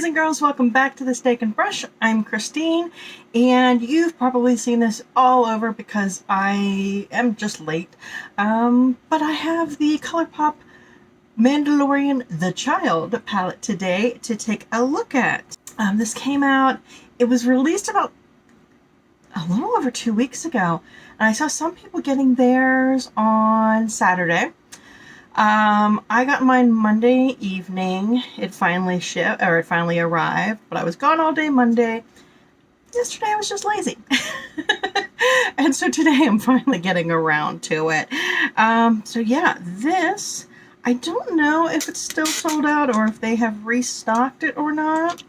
boys and girls, welcome back to the Steak and Brush. I'm Christine, and you've probably seen this all over because I am just late. But I have the Colourpop Mandalorian The Child palette today to take a look at. This came out, it was released about a little over 2 weeks ago, and I saw some people getting theirs on Saturday. I got mine Monday evening. It finally shipped, or it finally arrived, but I was gone all day Monday. Yesterday I was just lazy. And so today I'm finally getting around to it. So yeah, this, I don't know if it's still sold out or if they have restocked it or not,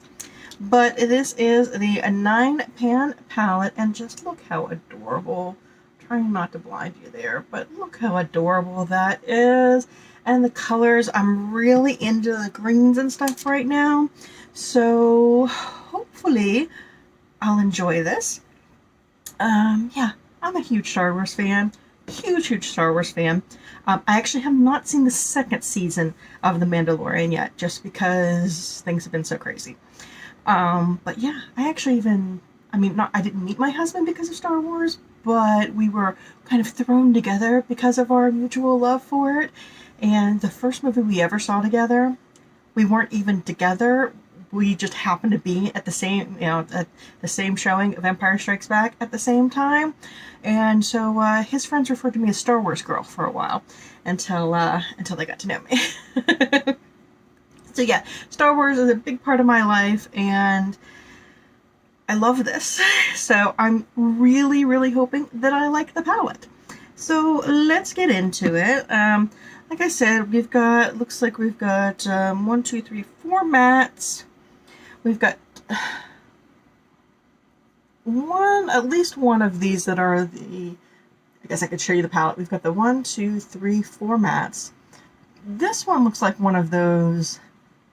but this is the 9-pan palette, and just look how adorable. Trying not to blind you there, but look how adorable that is. And the colors, I'm really into the greens and stuff right now, so hopefully I'll enjoy this. Yeah, I'm a huge Star Wars fan. Huge Star Wars fan. I actually have not seen the second season of The Mandalorian yet, just because things have been so crazy. But yeah, I actually even, I didn't meet my husband because of Star Wars, but we were kind of thrown together because of our mutual love for it. And the first movie we ever saw together, we weren't even together. We just happened to be at the same, at the same showing of Empire Strikes Back at the same time. And so his friends referred to me as Star Wars girl for a while until they got to know me. So yeah, Star Wars is a big part of my life, and I love this. So I'm really hoping that I like the palette. So let's get into it. Like I said, we've got, looks like we've got 1, 2, 3, 4 mattes. We've got at least one of these that are the, I guess I could show you the palette. We've got the 1, 2, 3, 4 mattes. This one looks like one of those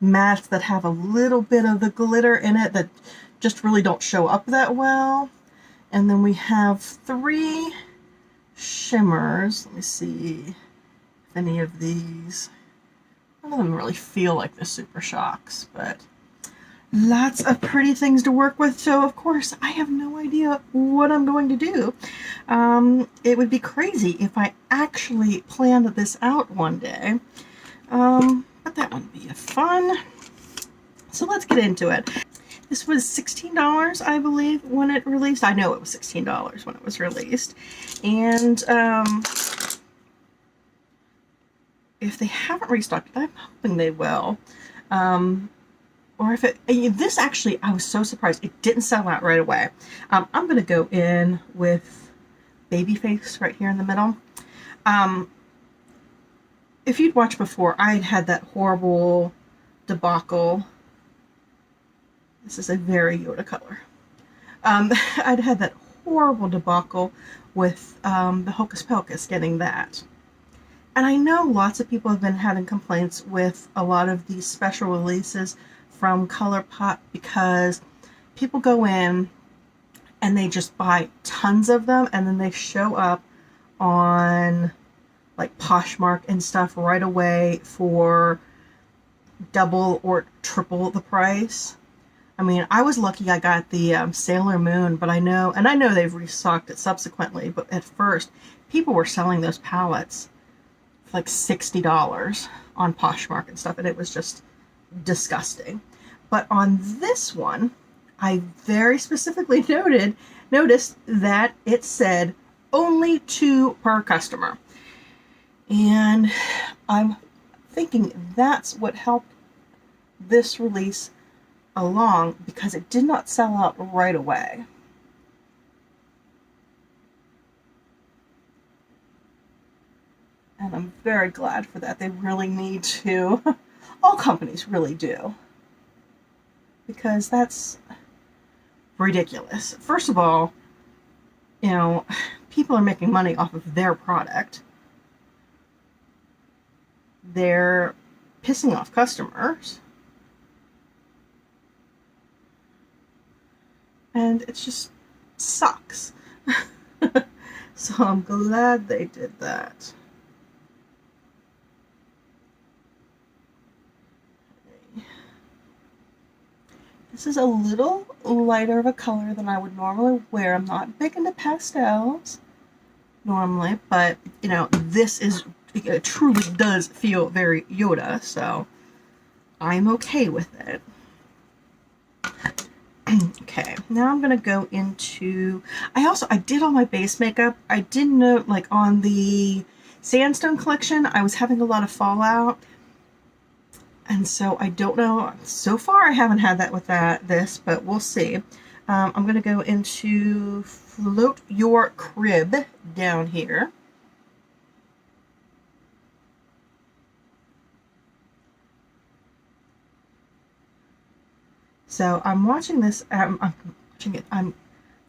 mattes that have a little bit of the glitter in it that just really don't show up that well. And then we have 3 shimmers. Let me see if any of these, none of them really feel like the Super Shocks, but lots of pretty things to work with. So of course I have no idea what I'm going to do. It would be crazy if I actually planned this out one day. But that wouldn't be fun. So let's get into it. This was $16, I believe, when it released. I know it was $16 when it was released. And if they haven't restocked it, I'm hoping they will. Or if it, this actually, I was so surprised. It didn't sell out right away. I'm going to go in with Babyface right here in the middle. If you'd watched before, I had that horrible debacle. This is a very Yoda color. I'd had that horrible debacle with the Hocus Pocus, getting that. And I know lots of people have been having complaints with a lot of these special releases from Colourpop because people go in and they just buy tons of them, and then they show up on like Poshmark and stuff right away for double or triple the price. I mean, I was lucky I got the Sailor Moon, but I know they've restocked it subsequently, but at first people were selling those palettes for like $60 on Poshmark and stuff, and it was just disgusting. But on this one, I very specifically noticed that it said only 2 per customer. And I'm thinking that's what helped this release along, because it did not sell out right away. And I'm very glad for that. They really need to. All companies really do. Because that's ridiculous. First of all, people are making money off of their product. They're pissing off customers. And it just sucks. So I'm glad they did that. This is a little lighter of a color than I would normally wear. I'm not big into pastels normally, but you know, this is, it truly does feel very Yoda, so I'm okay with it. Okay, now I'm gonna go into, I did all my base makeup. I did note, like on the Sandstone collection, I was having a lot of fallout. And so I don't know, so far I haven't had that with this, but we'll see. I'm gonna go into Float Your Crib down here. So I'm watching this, I'm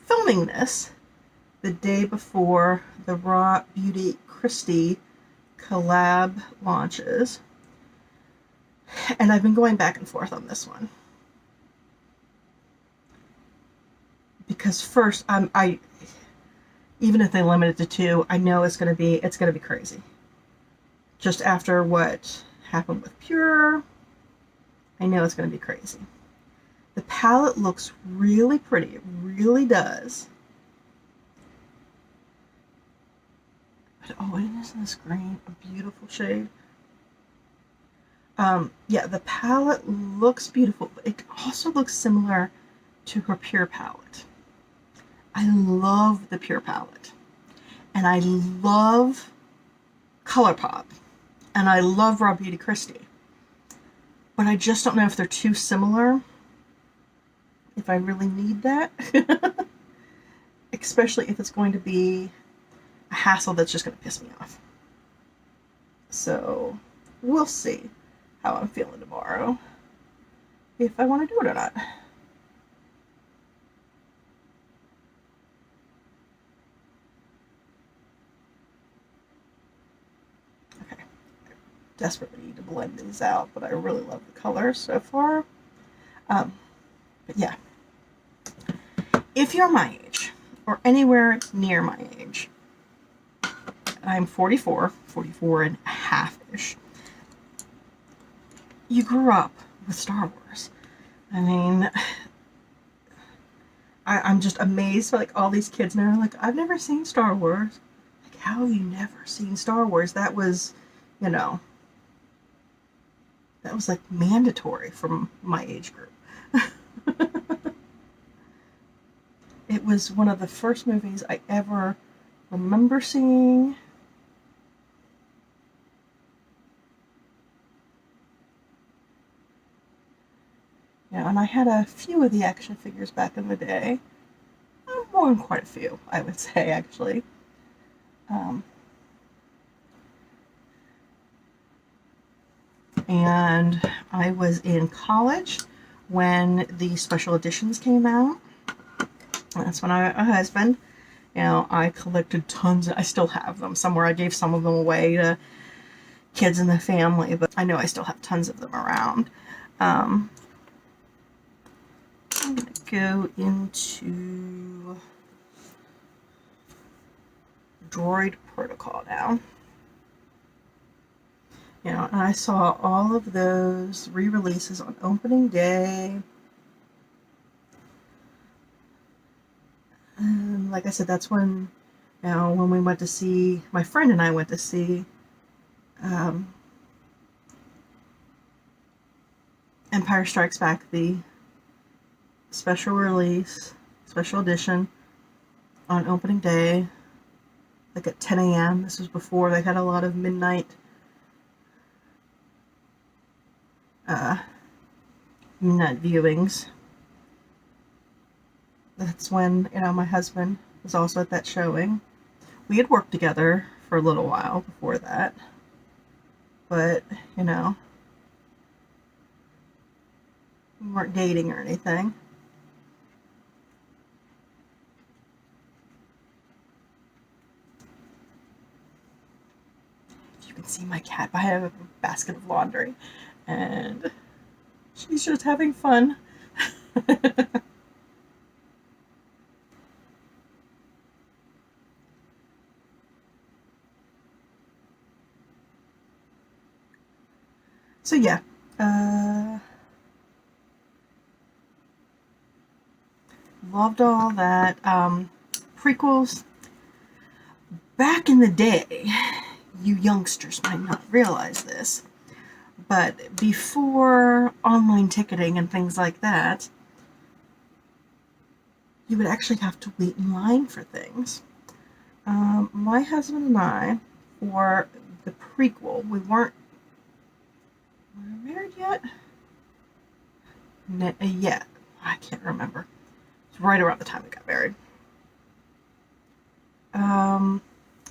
filming this the day before the Raw Beauty Christie collab launches. And I've been going back and forth on this one. Because first, even if they limit it to 2, I know it's gonna be crazy. Just after what happened with Pure, I know it's gonna be crazy. The palette looks really pretty. It really does. But oh, isn't this green a beautiful shade? Yeah, the palette looks beautiful, but it also looks similar to her Pure palette. I love the Pure palette. And I love Colourpop. And I love Raw Beauty Christie. But I just don't know if they're too similar. If I really need that. Especially if it's going to be a hassle that's just going to piss me off. So, we'll see how I'm feeling tomorrow. If I want to do it or not. Okay. I desperately need to blend these out, but I really love the colors so far. But yeah. If you're my age, or anywhere near my age, I'm 44 and a half-ish. You grew up with Star Wars. I mean, I'm just amazed. Like all these kids now are like, I've never seen Star Wars. Like, how have you never seen Star Wars? That was, you know, that was like mandatory from my age group. It was one of the first movies I ever remember seeing. Yeah, and I had a few of the action figures back in the day. More than quite a few, I would say, actually. And I was in college when the special editions came out. That's when I had a husband. You know, I collected tons. I still have them somewhere. I gave some of them away to kids in the family, but I know I still have tons of them around. I'm going to go into Droid Protocol now. You know, and I saw all of those re-releases on opening day. And like I said, that's when, you know, when we went to see, my friend and I went to see Empire Strikes Back, the special release, special edition on opening day, like at 10 a.m. This was before they had a lot of midnight viewings. That's when, you know, my husband was also at that showing. We had worked together for a little while before that, but, you know, we weren't dating or anything. You can see my cat. I have a basket of laundry, and she's just having fun. So yeah, Loved all that. Prequels. Back in the day, you youngsters might not realize this, but before online ticketing and things like that, you would actually have to wait in line for things. My husband and I, for the prequel, we weren't married yet? Yet. I can't remember. It's right around the time we got married.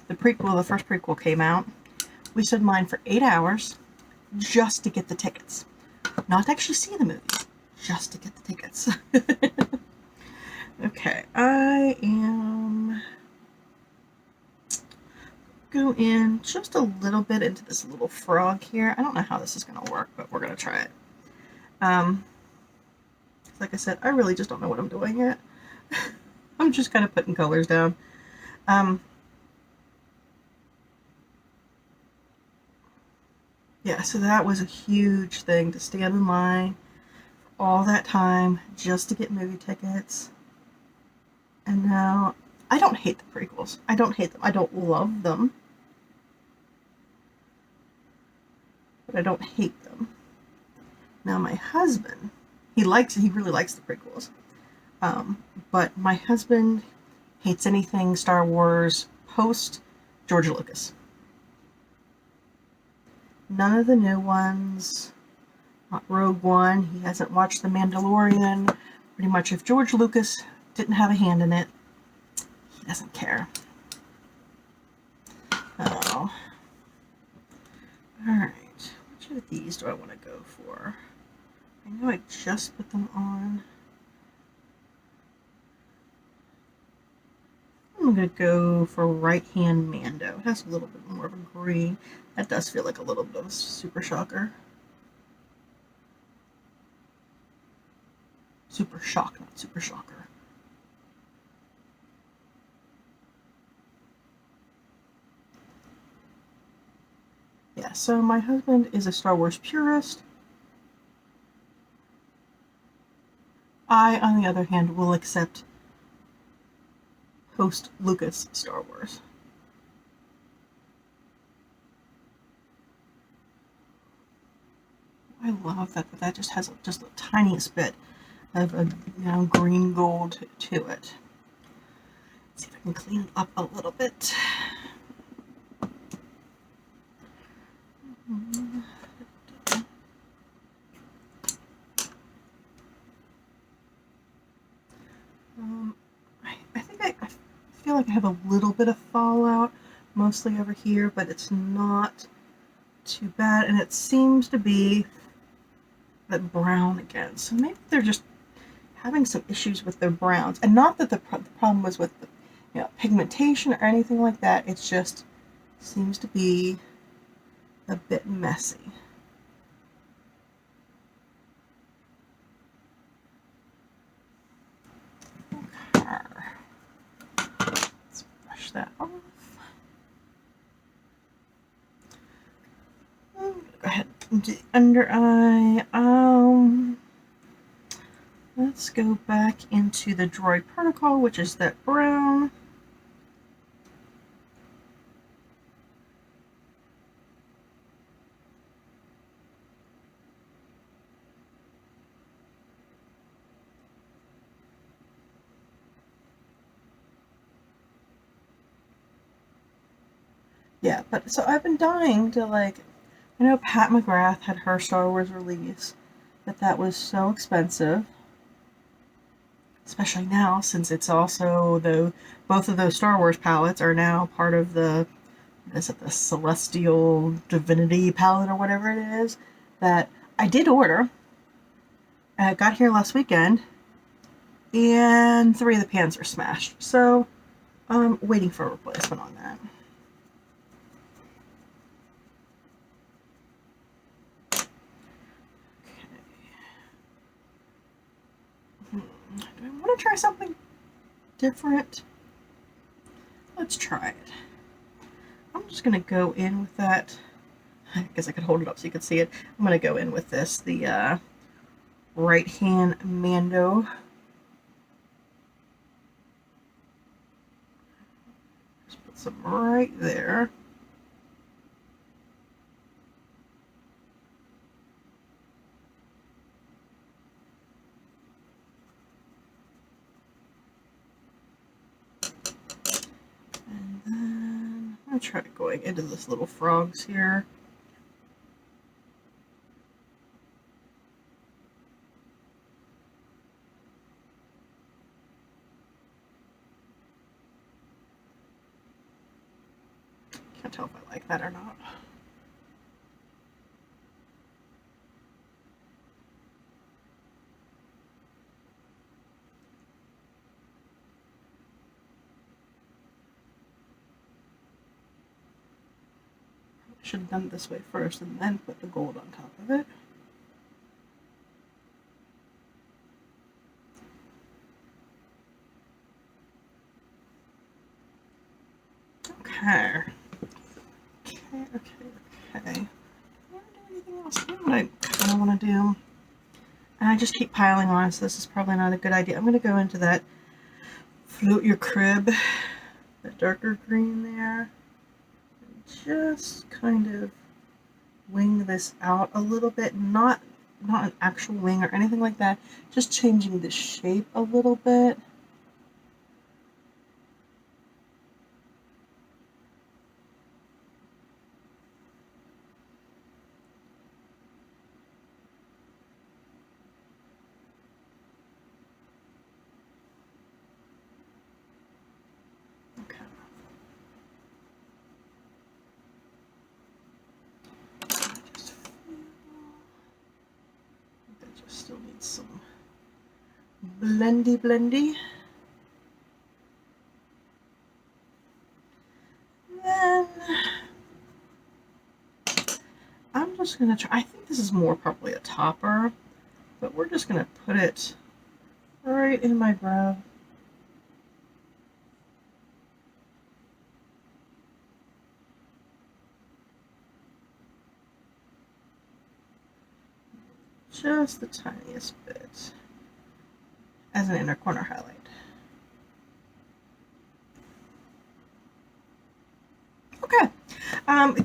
The first prequel came out. We stood in line for 8 hours just to get the tickets. Not to actually see the movie, just to get the tickets. Okay, I am go in just a little bit into this little frog here. I don't know how this is going to work, but we're going to try it. Like I said, I really just don't know what I'm doing yet. I'm just kind of putting colors down. Yeah, so that was a huge thing to stand in line all that time just to get movie tickets. And now, I don't hate the prequels. I don't hate them. I don't love them. But I don't hate them. Now my husband, he really likes the prequels. But my husband hates anything Star Wars post George Lucas. None of the new ones. Not Rogue One. He hasn't watched The Mandalorian. Pretty much if George Lucas didn't have a hand in it, he doesn't care. Oh. Alright. Which of these do I want to go for? I know I just put them on. I'm going to go for Right Hand Mando. It has a little bit more of a green. That does feel like a little bit of a Super Shocker. Super Shock, not Super Shocker. Yeah, so my husband is a Star Wars purist. I, on the other hand, will accept post-Lucas Star Wars. I love that, but that just has just the tiniest bit of a green gold to it. Let's see if I can clean it up a little bit. I feel like I have a little bit of fallout, mostly over here, but it's not too bad, and it seems to be that brown again. So maybe they're just having some issues with their browns, and not that the problem was with the pigmentation or anything like that. It just seems to be a bit messy. Okay. Let's brush that off. I'm gonna go ahead and do the under eye. Let's go back into the Droid Protocol, which is that brown. Yeah, but so I've been dying to I know Pat McGrath had her Star Wars release, but that was so expensive. Especially now, since it's also, both of those Star Wars palettes are now part of the Celestial Divinity palette or whatever it is, that I did order. It got here last weekend, and 3 of the pans are smashed. So, I'm waiting for a replacement on that. Do I want to try something different? Let's try it. I'm just going to go in with that. I guess I could hold it up so you could see it. I'm going to go in with this, the Right Hand Mando. some right there. And then I'll try going into this little frogs here. Can't tell if I like that or not. Should have done it this way first and then put the gold on top of it. Okay. Okay. I want to do anything else. What I kind of want to do. And I just keep piling on, so this is probably not a good idea. I'm going to go into that Float Your Crib, the darker green there. And just kind of wing this out a little bit. Not an actual wing or anything like that. Just changing the shape a little bit. Still needs some blendy. Then I'm just gonna try. I think this is more probably a topper, but we're just gonna put it right in my brow. Just the tiniest bit as an inner corner highlight. Okay,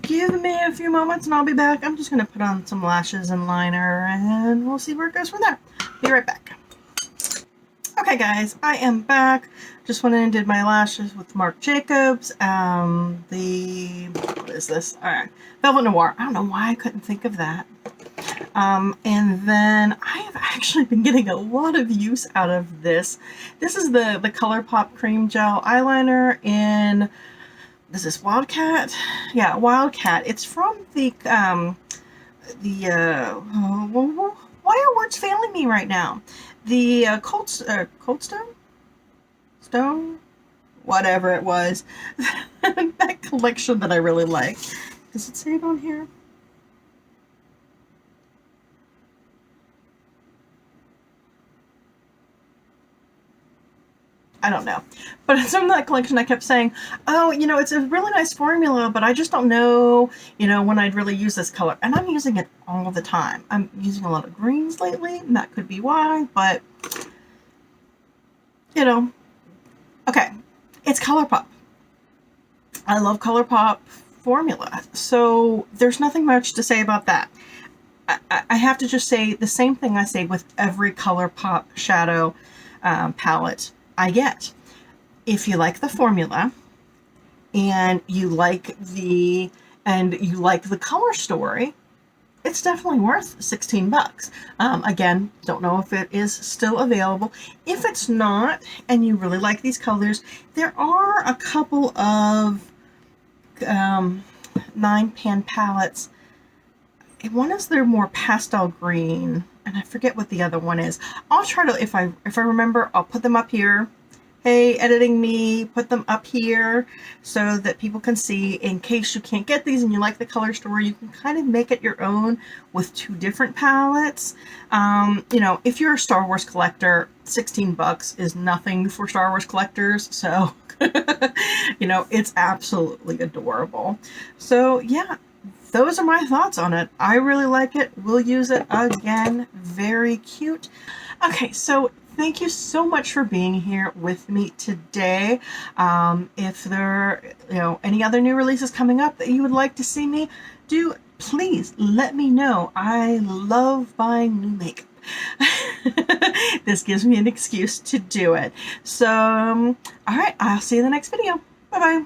give me a few moments and I'll be back. I'm just going to put on some lashes and liner and we'll see where it goes from there. Be right back. Okay guys, I am back. Just went in and did my lashes with Marc Jacobs. What is this? Alright, Velvet Noir. I don't know why I couldn't think of that. And then I have actually been getting a lot of use out of this. This is the Colourpop Cream Gel Eyeliner in, is this Wildcat? Yeah, Wildcat. It's from why are words failing me right now? The Cold Stone? Whatever it was. That collection that I really like. Does it say it on here? I don't know. But it's from that collection I kept saying, oh, you know, it's a really nice formula, but I just don't know, you know, when I'd really use this color. And I'm using it all the time. I'm using a lot of greens lately, and that could be why, but, you know. Okay, it's Colourpop. I love Colourpop formula, so there's nothing much to say about that. I have to just say the same thing I say with every Colourpop shadow palette I get. If you like the formula and you like the color story, it's definitely worth 16 bucks. Again, don't know if it is still available. If it's not and you really like these colors, there are a couple of 9-pan palettes. One is their more pastel green, and I forget what the other one is. I'll try to, if I remember, I'll put them up here. Hey, editing me, put them up here so that people can see. In case you can't get these and you like the color story, you can kind of make it your own with 2 different palettes. You know, if you're a Star Wars collector, 16 bucks is nothing for Star Wars collectors, so you know, it's absolutely adorable. So yeah, those are my thoughts on it. I really like it. We'll use it again. Very cute. Okay, so thank you so much for being here with me today. If there are, any other new releases coming up that you would like to see me do, please let me know. I love buying new makeup. This gives me an excuse to do it. So, all right, I'll see you in the next video. Bye-bye.